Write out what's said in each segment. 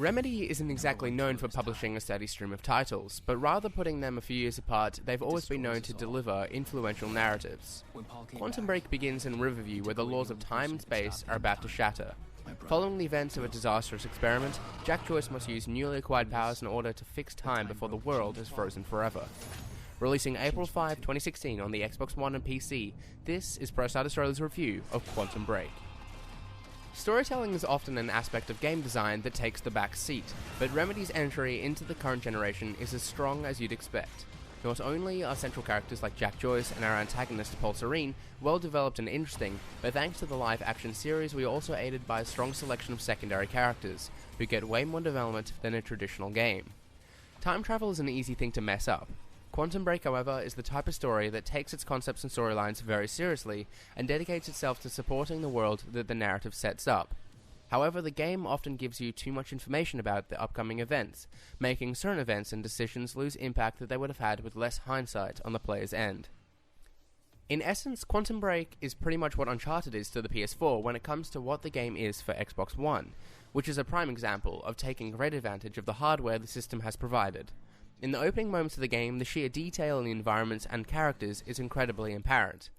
Remedy isn't exactly known for publishing a steady stream of titles, but rather putting them a few years apart, they've always been known to deliver influential narratives. Quantum Break begins in Riverview, where the laws of time and space are about to shatter. Following the events of a disastrous experiment, Jack Joyce must use newly acquired powers in order to fix time before the world is frozen forever. Releasing April 5, 2016 on the Xbox One and PC, this is ProStart Australia's review of Quantum Break. Storytelling is often an aspect of game design that takes the back seat, but Remedy's entry into the current generation is as strong as you'd expect. Not only are central characters like Jack Joyce and our antagonist Paul Serene well developed and interesting, but thanks to the live-action series we are also aided by a strong selection of secondary characters, who get way more development than a traditional game. Time travel is an easy thing to mess up. Quantum Break, however, is the type of story that takes its concepts and storylines very seriously and dedicates itself to supporting the world that the narrative sets up. However, the game often gives you too much information about the upcoming events, making certain events and decisions lose impact that they would have had with less hindsight on the player's end. In essence, Quantum Break is pretty much what Uncharted is to the PS4 when it comes to what the game is for Xbox One, which is a prime example of taking great advantage of the hardware the system has provided. In the opening moments of the game, the sheer detail in the environments and characters is incredibly apparent.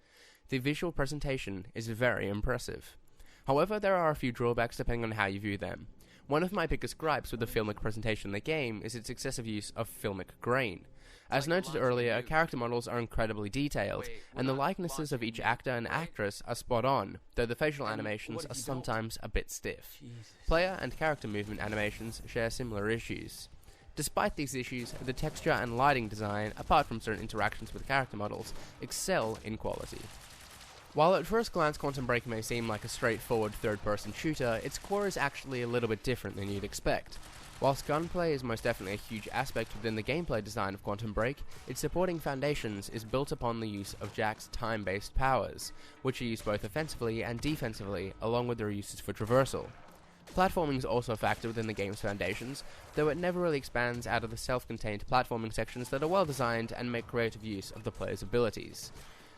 The visual presentation is very impressive. However, there are a few drawbacks depending on how you view them. One of my biggest gripes with the filmic presentation in the game is its excessive use of filmic grain. As noted earlier, character models are incredibly detailed, and the likenesses of each actor and actress are spot on, though the facial animations are sometimes a bit stiff. Player and character movement animations share similar issues. Despite these issues, the texture and lighting design, apart from certain interactions with character models, excel in quality. While at first glance Quantum Break may seem like a straightforward third-person shooter, its core is actually a little bit different than you'd expect. Whilst gunplay is most definitely a huge aspect within the gameplay design of Quantum Break, its supporting foundations is built upon the use of Jack's time-based powers, which are used both offensively and defensively, along with their uses for traversal. Platforming is also a factor within the game's foundations, though it never really expands out of the self-contained platforming sections that are well designed and make creative use of the player's abilities.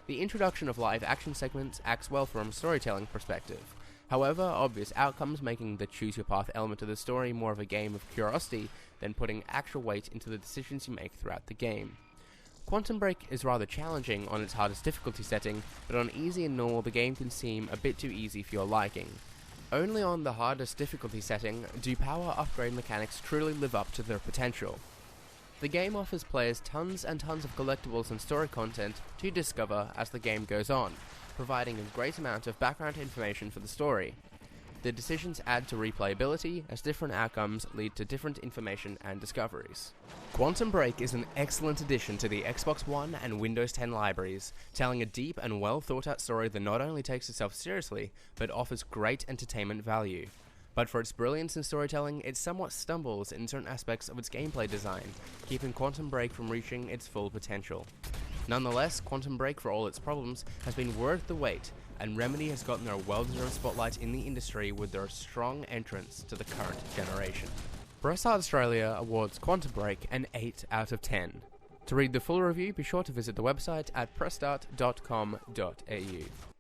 The introduction of live-action segments acts well from a storytelling perspective. However, obvious outcomes making the choose-your-path element of the story more of a game of curiosity than putting actual weight into the decisions you make throughout the game. Quantum Break is rather challenging on its hardest difficulty setting, but on easy and normal the game can seem a bit too easy for your liking. Only on the hardest difficulty setting do power upgrade mechanics truly live up to their potential. The game offers players tons and tons of collectibles and story content to discover as the game goes on, providing a great amount of background information for the story. The decisions add to replayability, as different outcomes lead to different information and discoveries. Quantum Break is an excellent addition to the Xbox One and Windows 10 libraries, telling a deep and well thought out story that not only takes itself seriously, but offers great entertainment value. But for its brilliance in storytelling, it somewhat stumbles in certain aspects of its gameplay design, keeping Quantum Break from reaching its full potential. Nonetheless, Quantum Break, for all its problems, has been worth the wait, and Remedy has gotten their well-deserved spotlight in the industry with their strong entrance to the current generation. ProStart Australia awards Quantum Break an 8 out of 10. To read the full review, be sure to visit the website at pressstart.com.au.